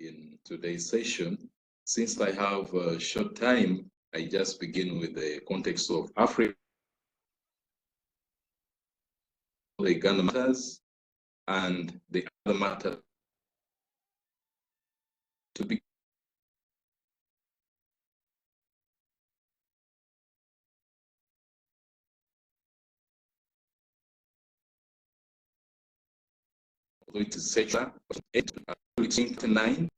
in today's session. Since I have a short time, I just begin with the context of Africa, the Uganda matters, and the other matter to be although it is secular, 9%.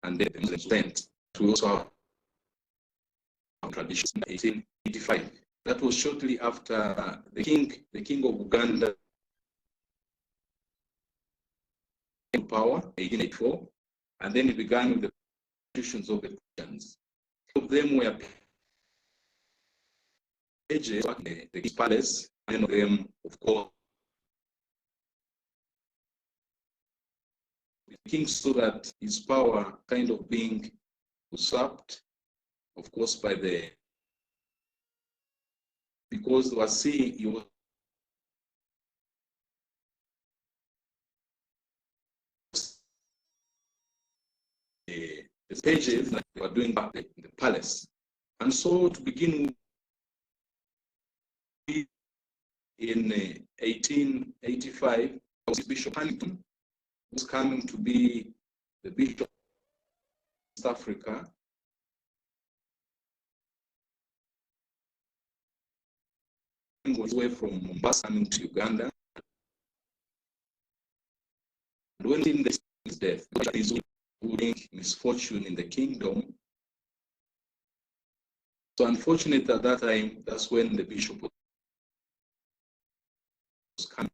And then the strength to also have tradition in 1885. That was shortly after the king of Uganda came to power, 1884, and then it began with the institutions of the Christians. Some of them were pages in the king's palace, and of them, of course, the king saw that his power kind of being usurped, of course, by because they were seeing he was the pages that they were doing back in the palace. And so to begin with, in 1885, Bishop Huntington was coming to be the Bishop of South Africa. He was away from Mombasa coming to Uganda. And when in his death, his misfortune in the kingdom. So unfortunately at that time, that's when the bishop was coming,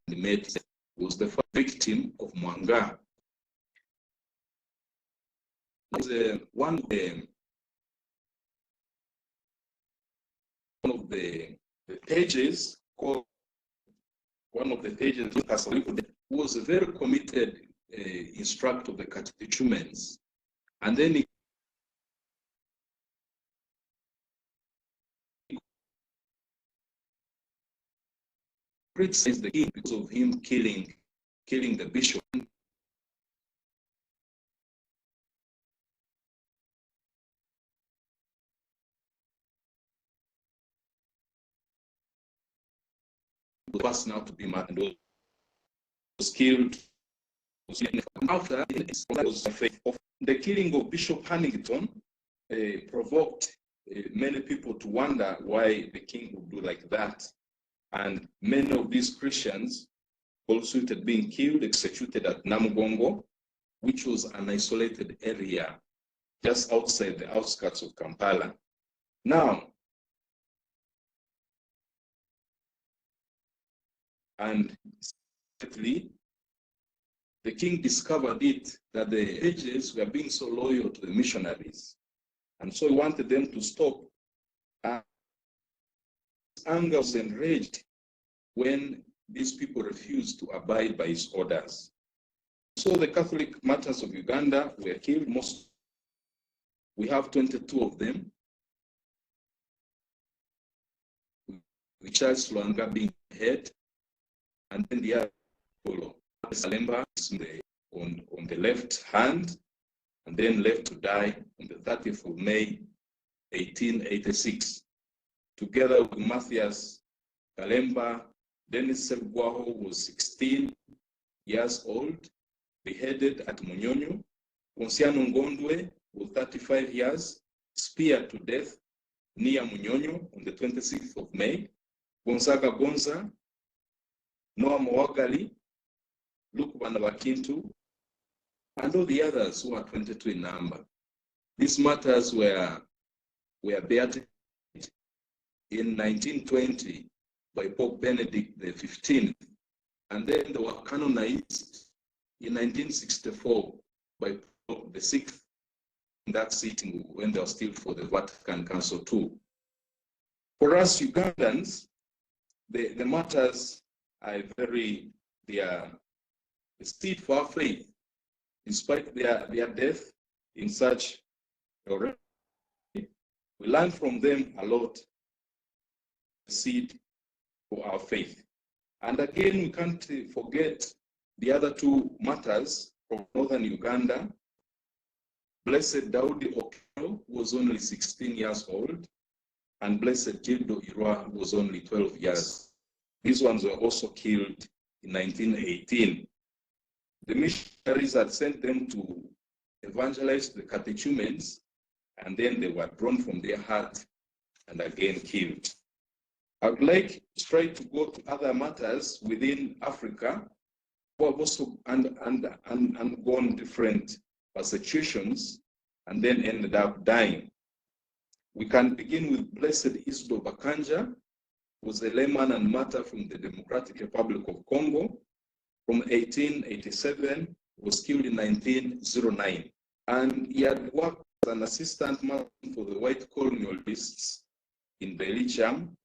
was the first victim of Mwanga. One of the pages called who was a very committed instructor of the catechumens, and then he criticized the king because of him killing the bishop. The person now to be mad and was killed. After the killing of Bishop Huntington provoked many people to wonder why the king would do like that. And many of these Christians also had been killed, executed at Namugongo, which was an isolated area just outside the outskirts of Kampala. Now, and secondly, the king discovered that the pages were being so loyal to the missionaries, and so he wanted them to stop. His anger was enraged when these people refused to abide by his orders. So the Catholic martyrs of Uganda were killed. We have 22 of them, with Charles Lwanga being head, and then the other follow. Salemba is on the left hand, and then left to die on the 30th of May, 1886. Together with Martyrs, Kalemba, Dennis Sebgwaho was 16 years old, beheaded at Munyonyo. Ponsiano Ngondwe was 35 years, speared to death near Munyonyo on the 26th of May. Gonzaga Gonza, Noah Mwagali, Luke Banabakintu, and all the others who are 22 in number. These martyrs were beheaded in 1920 by Pope Benedict XV, and then they were canonized in 1964 by Pope VI in that sitting when they were still for the Vatican Council too. For us Ugandans, the martyrs are they are the seed for our faith. In spite of their death, in such already. We learn from them a lot, seed for our faith. And again, we can't forget the other two martyrs from northern Uganda. Blessed Daudi Okello was only 16 years old, and Blessed Gildo Irwa was only 12 years. These ones were also killed in 1918. The missionaries had sent them to evangelize the catechumens, and then they were drawn from their heart and again killed. I would like to try to go to other matters within Africa who have also undergone different persecutions and then ended up dying. We can begin with Blessed Isidore Bakanja, who was a layman and martyr from the Democratic Republic of Congo. From 1887, was killed in 1909. And he had worked as an assistant man for the white colonialists in Belgium,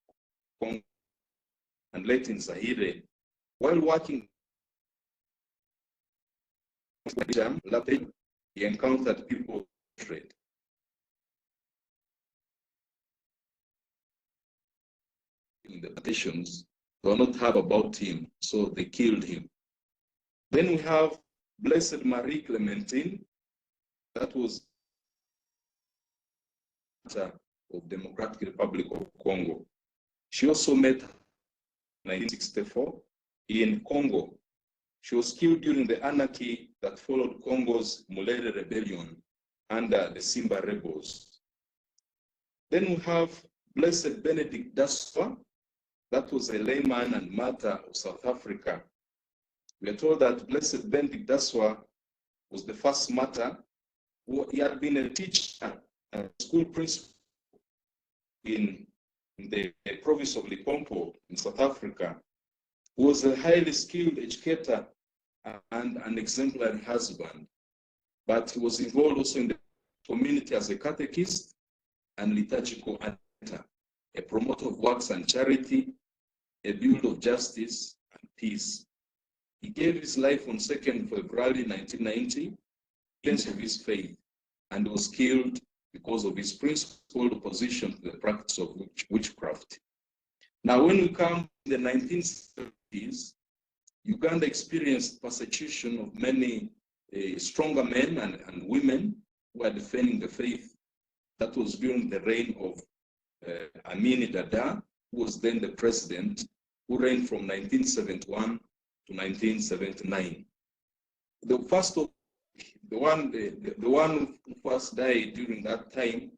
Congo, and later in Zaire. While working in Belgium, he encountered people trade. In the petitions, they were not happy about him, so they killed him. Then we have Blessed Marie Clementine, that was of Democratic Republic of Congo. She also met in 1964 in Congo. She was killed during the anarchy that followed Congo's Mulere rebellion under the Simba rebels. Then we have Blessed Benedict Daswa, that was a layman and martyr of South Africa. We are told that Blessed Benedict Daswa was the first martyr. He had been a teacher and school principal in the province of Limpopo in South Africa. He was a highly skilled educator and an exemplary husband. But he was involved also in the community as a catechist and liturgical editor, a promoter of works and charity, a builder of justice and peace. He gave his life on 2nd February 1990 against of his faith, and was killed because of his principled opposition to the practice of witchcraft. Now, when we come to the 1970s, Uganda experienced persecution of many stronger men and women who were defending the faith. That was during the reign of Amini Dada, who was then the president, who reigned from 1971 to 1979. The one who first died during that time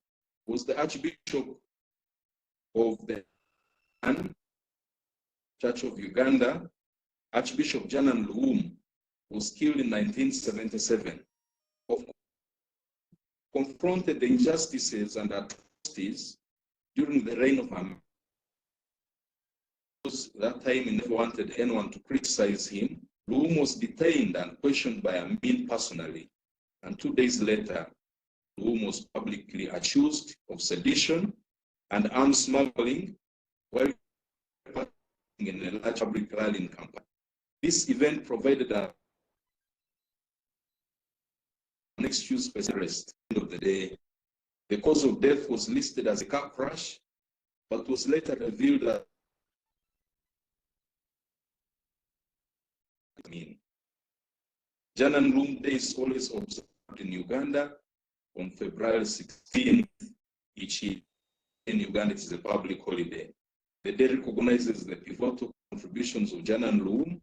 was the Archbishop of the Church of Uganda, Archbishop Janan Luum, was killed in 1977. Confronted the injustices and atrocities during the reign of Amini. That time he never wanted anyone to criticize him. Luum was detained and questioned by Amin personally, and 2 days later, Luum was publicly accused of sedition and arms smuggling while in a large public rally in Kampala. This event provided an excuse for his arrest. At the end of the day, the cause of death was listed as a car crash, but was later revealed that Janan Luum Day is always observed in Uganda on February 16th each year. In Uganda, it is a public holiday. The day recognizes the pivotal contributions of Janan Luum,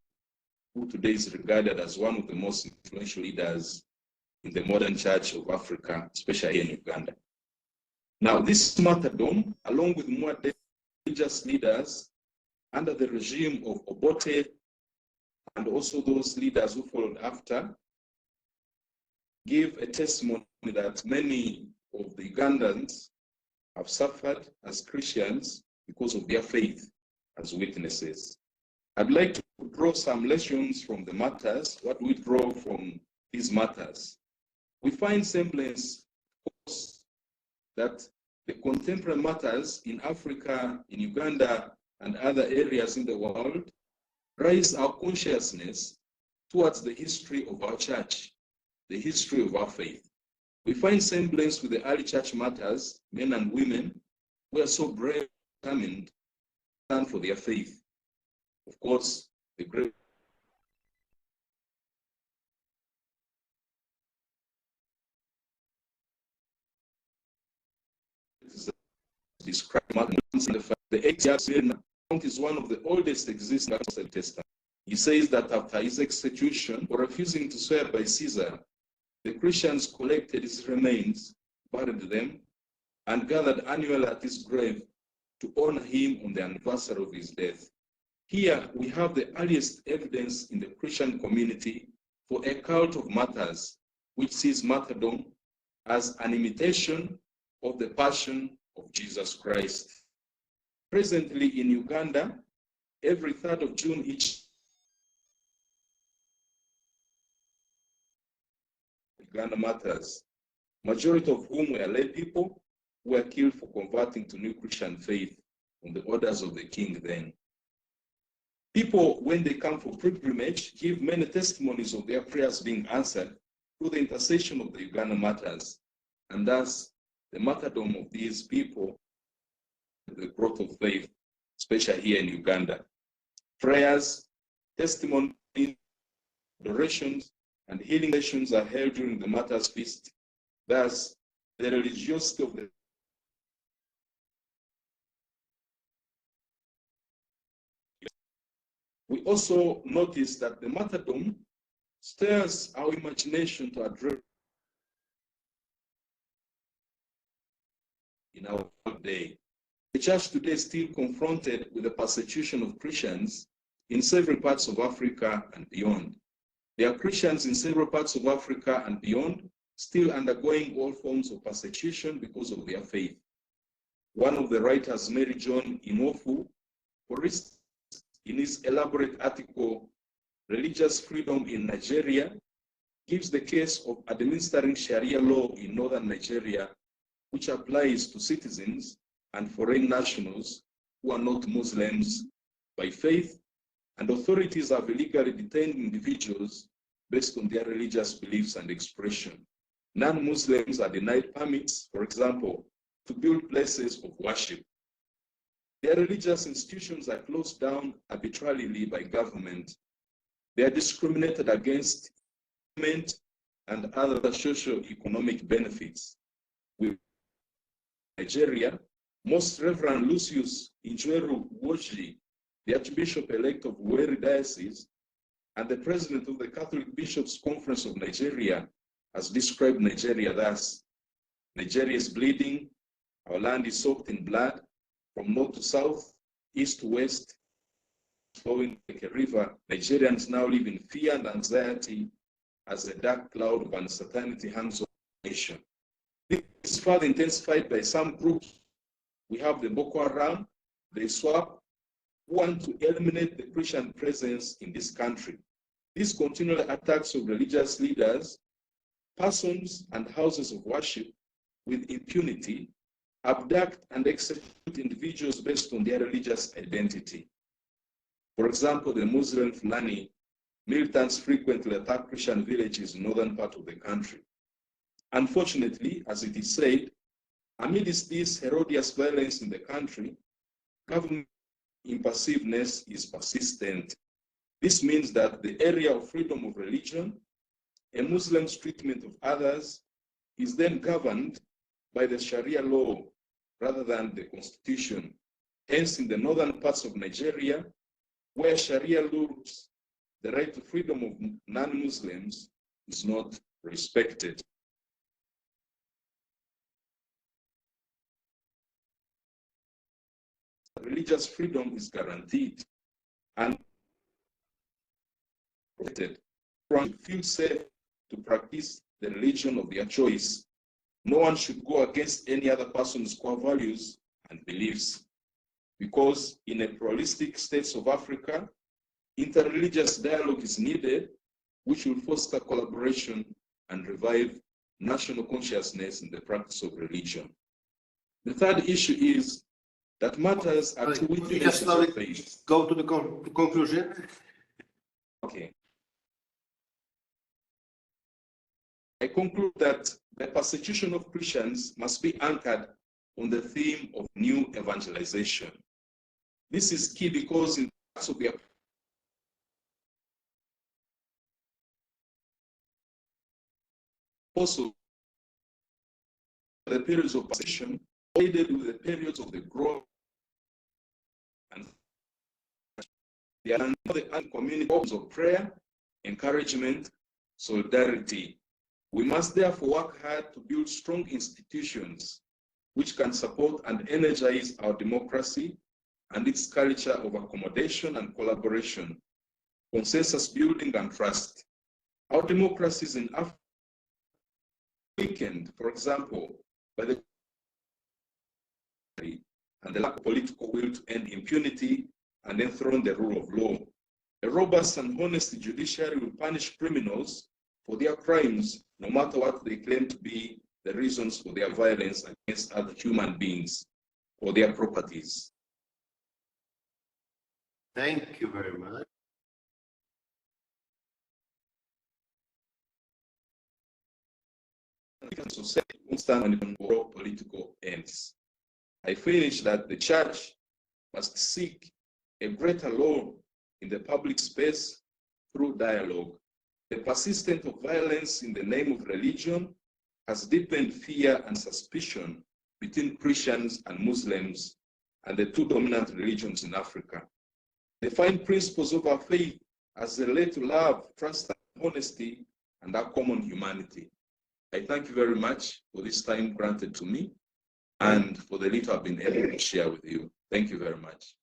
who today is regarded as one of the most influential leaders in the modern Church of Africa, especially in Uganda. Now, this martyrdom, along with more religious leaders under the regime of Obote, and also those leaders who followed after, give a testimony that many of the Ugandans have suffered as Christians because of their faith as witnesses. I'd like to draw some lessons from the martyrs. What we draw from these martyrs? We find semblance, of course, that the contemporary martyrs in Africa, in Uganda, and other areas in the world raise our consciousness towards the history of our church, the history of our faith. We find semblance with the early church martyrs, men and women, who are so brave and determined to stand for their faith. Of course, the great described Martyrs in the fact the 8th account is one of the oldest existing accounts of the Testament. He says that after his execution, for refusing to swear by Caesar, the Christians collected his remains, buried them, and gathered annually at his grave to honor him on the anniversary of his death. Here we have the earliest evidence in the Christian community for a cult of martyrs, which sees martyrdom as an imitation of the passion of Jesus Christ. Presently in Uganda, every 3rd of June each Uganda martyrs, majority of whom were lay people who were killed for converting to new Christian faith on the orders of the king then. People, when they come for pilgrimage, give many testimonies of their prayers being answered through the intercession of the Uganda martyrs, and thus the martyrdom of these people, the growth of faith, especially here in Uganda. Prayers, testimonies, adorations, and healing sessions are held during the martyrs' feast. Thus, the religiosity of the we also notice that the martyrdom stirs our imagination to address in our day. The church today is still confronted with the persecution of Christians in several parts of Africa and beyond. There are Christians in several parts of Africa and beyond still undergoing all forms of persecution because of their faith. One of the writers, Mary John Inofu, for instance, in his elaborate article, Religious Freedom in Nigeria, gives the case of administering Sharia law in northern Nigeria, which applies to citizens and foreign nationals who are not Muslims by faith, and authorities have illegally detained individuals based on their religious beliefs and expression. Non-Muslims are denied permits, for example, to build places of worship. Their religious institutions are closed down arbitrarily by government. They are discriminated against and other socio-economic benefits. With Nigeria, Most Reverend Lucius Injweru Woji, the Archbishop-elect of Weri Diocese, and the President of the Catholic Bishops' Conference of Nigeria, has described Nigeria thus: Nigeria is bleeding, our land is soaked in blood, from north to south, east to west, flowing like a river. Nigerians now live in fear and anxiety as a dark cloud of uncertainty hangs over the nation. This is further intensified by some groups. We have the Boko Haram, the SWAP, who want to eliminate the Christian presence in this country. These continual attacks of religious leaders, persons, and houses of worship with impunity abduct and execute individuals based on their religious identity. For example, the Muslim Fulani militants frequently attack Christian villages in northern part of the country. Unfortunately, as it is said, amidst this Herodias violence in the country, government impassiveness is persistent. This means that the area of freedom of religion, a Muslim's treatment of others, is then governed by the Sharia law rather than the constitution. Hence, in the northern parts of Nigeria, where Sharia rules, the right to freedom of non-Muslims is not respected. Religious freedom is guaranteed and protected. Everyone should feel safe to practice the religion of their choice. No one should go against any other person's core values and beliefs, because in a pluralistic states of Africa, interreligious dialogue is needed, which will foster collaboration and revive national consciousness in the practice of religion. The third issue is that matters are two witnesses of faith. Go to the conclusion. Okay. I conclude that the persecution of Christians must be anchored on the theme of new evangelization. This is key because in parts of the also the periods of persecution aided with the periods of the growth and the community forms of prayer, encouragement, solidarity. We must therefore work hard to build strong institutions which can support and energize our democracy and its culture of accommodation and collaboration, consensus building and trust. Our democracies in Africa weakened, for example, by the and the lack of political will to end impunity and enthrone the rule of law. A robust and honest judiciary will punish criminals for their crimes, no matter what they claim to be the reasons for their violence against other human beings or their properties. Thank you very much. Society won't stand for political ends. I finish that the church must seek a greater law in the public space through dialogue. The persistence of violence in the name of religion has deepened fear and suspicion between Christians and Muslims and the two dominant religions in Africa. Define principles of our faith as they relate to love, trust, and honesty, and our common humanity. I thank you very much for this time granted to me and for the little I've been able to share with you. Thank you very much.